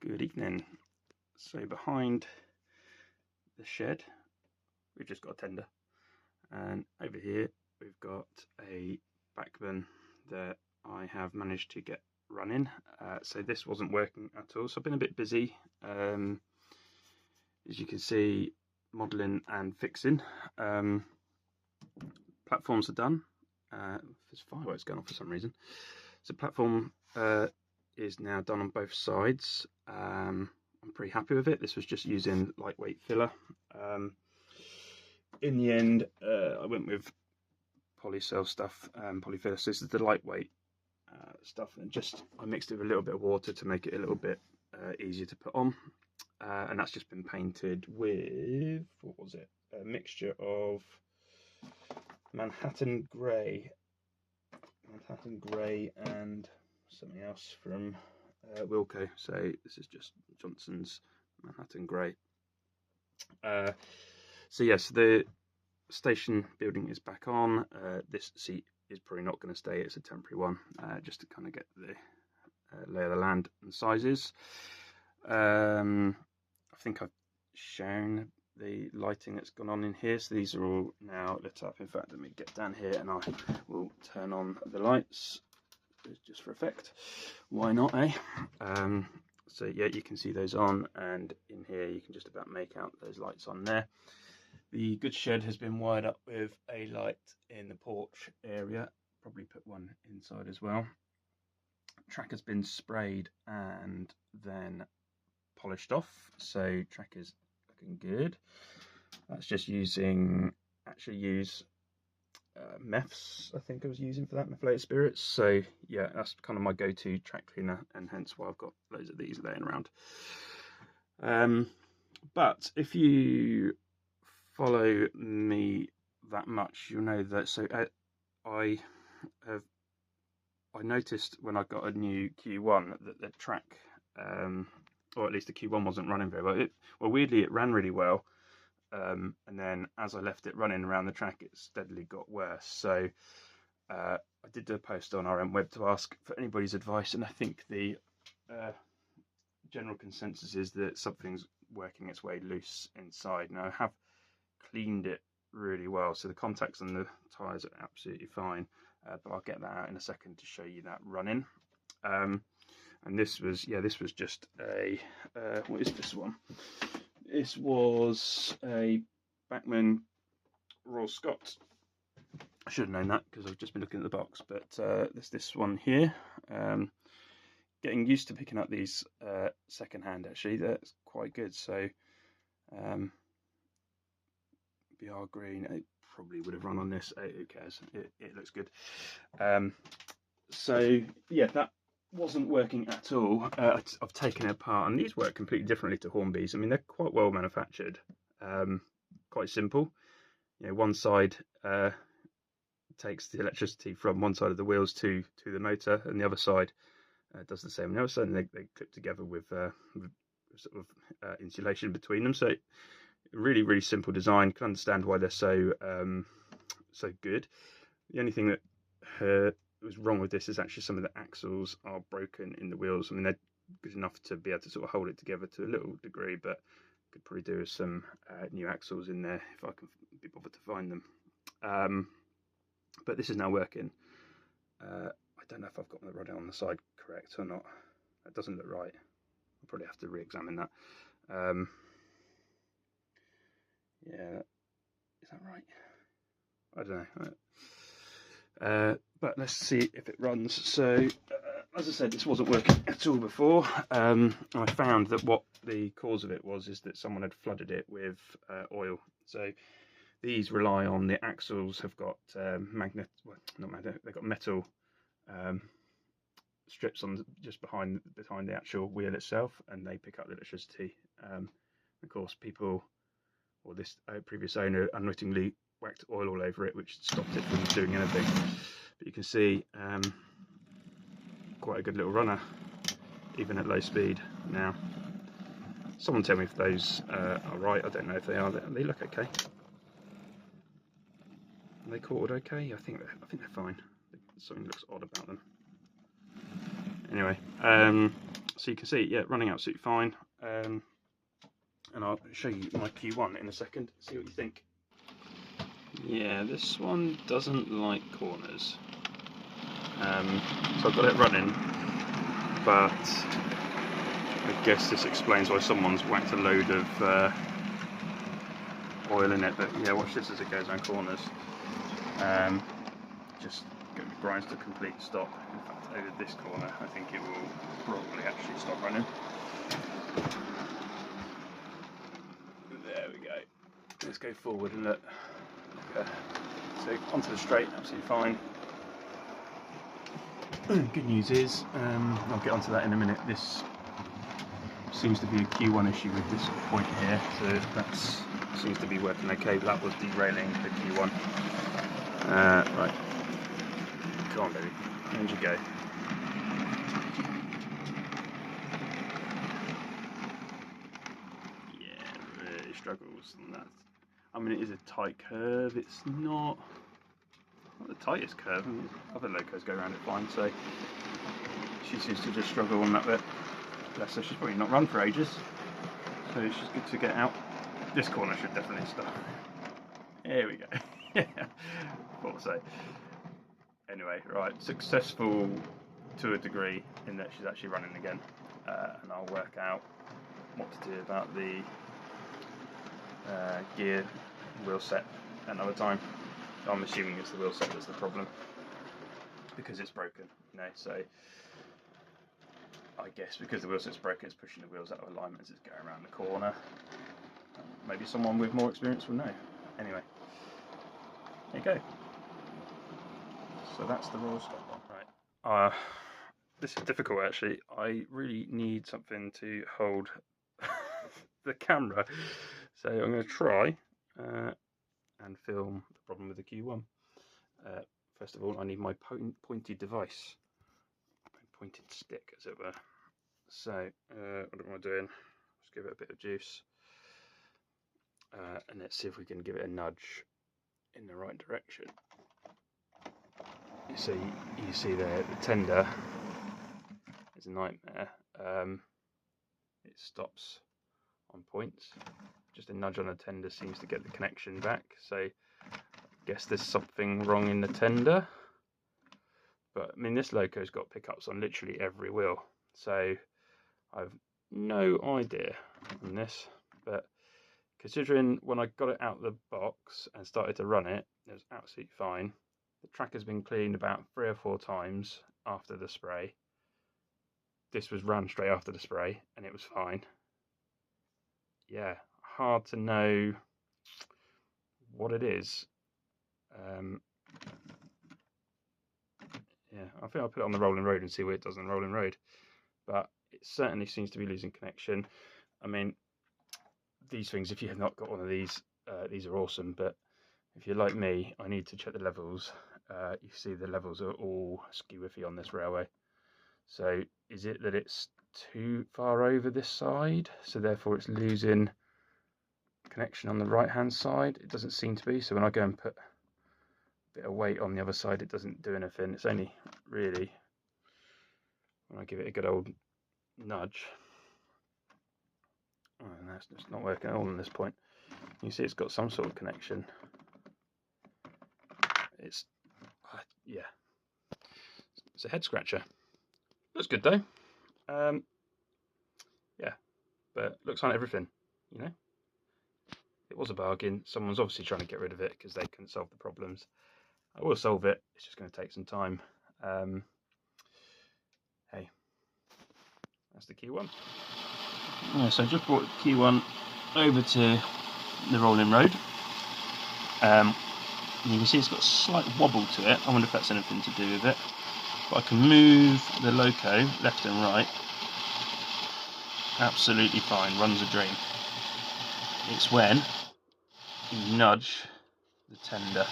Good evening. So behind the shed, we've just got a tender, and over here we've got a backman that I have managed to get running. So this wasn't working at all, so I've been a bit busy, as you can see, modelling and fixing. Platforms are done. There's fireworks going on for some reason. So platform is now done on both sides. I'm pretty happy with it. This was just using lightweight filler. In the end, I went with polycell stuff, polyfiller. So this is the lightweight stuff, and I mixed it with a little bit of water to make it a little bit easier to put on. And that's just been painted with, what was it? A mixture of Manhattan grey and something else from Wilco. So this is just Johnson's Manhattan grey. So yes, the station building is back on. This seat is probably not going to stay. It's a temporary one, just to kind of get the lay of the land and sizes. I think I've shown the lighting that's gone on in here, so these are all now lit up. In fact, let me get down here and I will turn on the lights just for effect. Why not, eh? So yeah, you can see those on, and in here you can just about make out those lights on there. The goods shed has been wired up with a light in the porch area, probably put one inside as well. Track has been sprayed and then polished off, so track is looking good. That's just using, meths, I think I was using for that, methylated spirits. So yeah, that's kind of my go-to track cleaner, and hence why I've got loads of these laying around. But if you follow me that much, you'll know that. So I noticed when I got a new Q1 that the track, or at least the Q1 wasn't running very well. Well, weirdly, it ran really well. And then as I left it running around the track, it steadily got worse. So I did do a post on RM Web to ask for anybody's advice, and I think the general consensus is that something's working its way loose inside. Now, I have cleaned it really well, so the contacts on the tyres are absolutely fine, but I'll get that out in a second to show you that running. And this was just a, what is this one? This was a Bachmann Royal Scott. I should have known that because I've just been looking at the box, but there's this one here. Getting used to picking up these second-hand, actually. That's quite good. So BR green, it probably would have run on this. Who cares? It looks good. So yeah, that wasn't working at all. I've taken it apart, and these work completely differently to Hornby's. I mean, they're quite well manufactured, quite simple. You know, one side takes the electricity from one side of the wheels to the motor, and the other side does the same. And the other side, they clip together with sort of insulation between them. So really, really simple design. You can understand why they're so good. The only thing that was wrong with this is actually some of the axles are broken in the wheels. I mean, they're good enough to be able to sort of hold it together to a little degree, but could probably do with some new axles in there if I can be bothered to find them. But this is now working. I don't know if I've got the rod on the side correct or not. That doesn't look right. I'll probably have to re-examine that. Yeah, is that right? I don't know. But let's see if it runs. So, as I said, this wasn't working at all before. I found that what the cause of it is that someone had flooded it with oil. So these rely on, the axles have got they've got metal strips on just behind the actual wheel itself, and they pick up the electricity. Of course, people, or this previous owner, unwittingly whacked oil all over it, which stopped it from doing anything. But you can see quite a good little runner, even at low speed. Now, someone tell me if those are right. I don't know if they are. They look okay. Are they quartered okay? I think they're fine. Something looks odd about them. Anyway, so you can see, yeah, running absolutely fine. And I'll show you my Q1 in a second, see what you think. Yeah, this one doesn't like corners. So I've got it running, but I guess this explains why someone's whacked a load of oil in it. But yeah, watch this as it goes around corners. Just grinds to a complete stop. In fact, over this corner, I think it will probably actually stop running. There we go. Let's go forward and look. Okay. So onto the straight, absolutely fine. Good news is, I'll get onto that in a minute. This seems to be a Q1 issue with this point here, so that seems to be working okay. But that was derailing the Q1. Right. Come on, baby. In you go. Yeah, really struggles on that. I mean, it is a tight curve. It's not the tightest curve. I mean, other locos go around it fine, so she seems to just struggle on that bit. Bless her, she's probably not run for ages, so she's good to get out. This corner should definitely stop. There we go. Yeah, thought so. Anyway, right, successful to a degree in that she's actually running again, and I'll work out what to do about the gear wheel set another time. I'm assuming it's the wheel set that's the problem because it's broken, you know. So I guess because the wheel set's broken, it's pushing the wheels out of alignment as it's going around the corner. Maybe someone with more experience will know. Anyway, there you go. So that's the roll stop. Right. This is difficult actually. I really need something to hold the camera. So I'm going to try and film the problem with the Q1. First of all, I need my pointed device, pointed stick, as it were. So what am I doing? Let's give it a bit of juice, and let's see if we can give it a nudge in the right direction. You see there, the tender is a nightmare. It stops on points. Just a nudge on the tender seems to get the connection back. So I guess there's something wrong in the tender. But I mean, this loco's got pickups on literally every wheel, so I've no idea on this. But considering when I got it out of the box and started to run it, it was absolutely fine. The track has been cleaned about 3 or 4 times after the spray. This was run straight after the spray and it was fine. Yeah, hard to know what it is. Yeah, I think I'll put it on the rolling road and see what it does on the rolling road. But it certainly seems to be losing connection. I mean, these things, if you have not got one of these are awesome. But if you're like me, I need to check the levels. You see the levels are all skew-iffy on this railway. So is it that it's too far over this side, so therefore it's losing connection on the right hand side? It doesn't seem to be. So when I go and put a bit of weight on the other side, it doesn't do anything. It's only really when I give it a good old nudge. Oh, and that's just not working at all on this point. You see it's got some sort of connection. It's yeah, it's a head scratcher. Looks good though. Yeah, but looks like everything, you know. It was a bargain. Someone's obviously trying to get rid of it because they couldn't solve the problems. I will solve it. It's just going to take some time. Hey, that's the Q1. Yeah, so I just brought Q1 over to the rolling road. You can see it's got a slight wobble to it. I wonder if that's anything to do with it. But I can move the loco left and right. Absolutely fine, runs a dream. It's when you nudge the tender.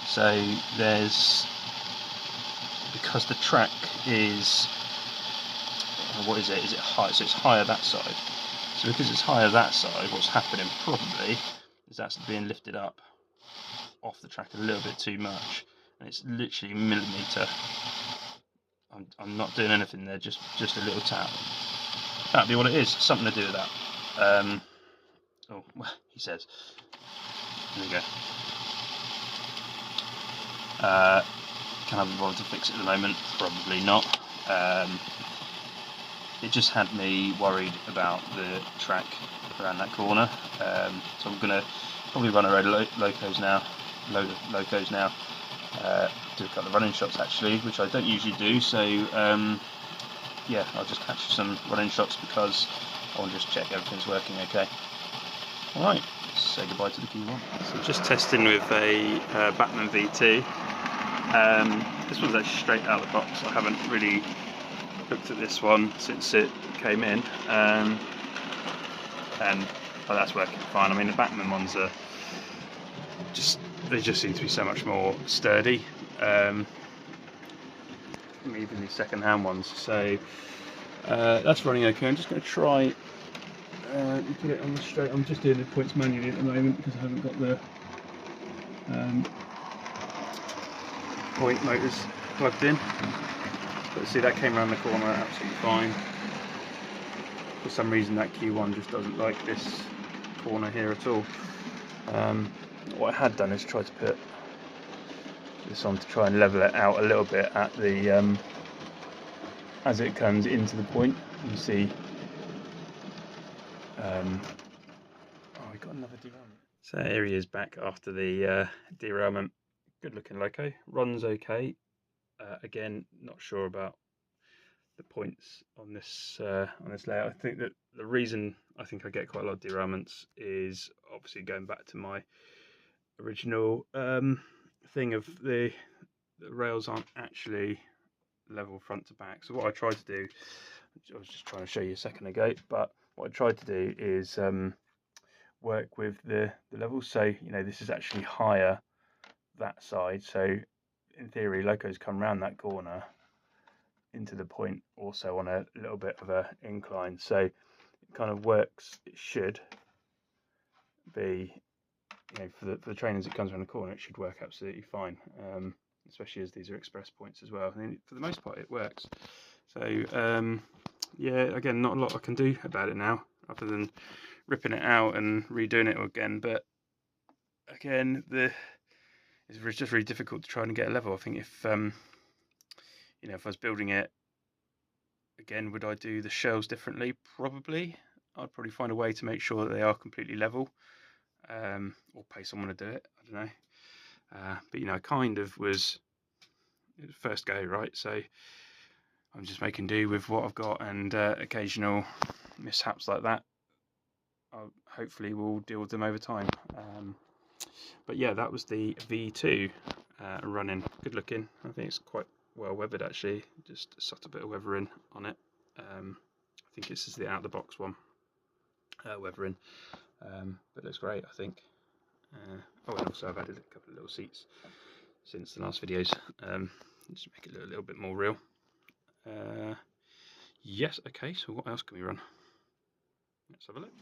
So there's, because the track is, what is it? Is it high? So it's higher that side. So because it's higher that side, what's happening probably is that's being lifted up off the track a little bit too much, and it's literally a millimetre I'm not doing anything there, just a little tap. That'd be what it is, something to do with that. Oh, well, he says. There we go. Can I be bothered to fix it at the moment? Probably not. It just had me worried about the track around that corner. So I'm gonna probably run a load of locos now. Do a couple of running shots actually, which I don't usually do. So yeah, I'll just catch some running shots because I want to just check everything's working okay. Alright, say goodbye to the Q1. So just testing with a Batman V2. This one's actually straight out of the box. I haven't really looked at this one since it came in, and oh, that's working fine. I mean, the Batman ones are they just seem to be so much more sturdy, even these second-hand ones. So that's running okay. I'm just going to try put it on the straight. I'm just doing the points manually at the moment because I haven't got the point motors plugged in. But see, that came around the corner absolutely fine. For some reason that Q1 just doesn't like this corner here at all. What I had done is try to put this on to try and level it out a little bit at the as it comes into the point. You see, oh, we got another derailment. So here he is back after the derailment. Good looking loco, runs okay. Again, not sure about the points on this layout. I think that the reason I think I get quite a lot of derailments is obviously going back to my original thing of the rails aren't actually level front to back. So what I tried to do, I was just trying to show you a second ago, but what I tried to do is work with the levels. So you know, this is actually higher that side, so in theory locos come round that corner into the point also on a little bit of a incline, so it kind of works. It should be, you know, for the train as it comes around the corner, it should work absolutely fine, especially as these are express points as well. I mean, for the most part it works. So yeah, again, not a lot I can do about it now other than ripping it out and redoing it again, but again, it's just really difficult to try and get a level. I think if you know, if I was building it again, would I do the shells differently? Probably. I'd probably find a way to make sure that they are completely level, or pay someone to do it. I don't know. But you know, kind of was first go, right? So I'm just making do with what I've got, and occasional mishaps like that, hopefully we'll deal with them over time. But yeah, that was the V2 running. Good looking. I think it's quite well weathered actually. Just sucked a bit of weathering on it. I think this is the out of the box one, weathering. But it looks great, I think. Oh, and also I've added a couple of little seats since the last videos, just make it look a little bit more real. Yes, okay, so what else can we run? Let's have a look.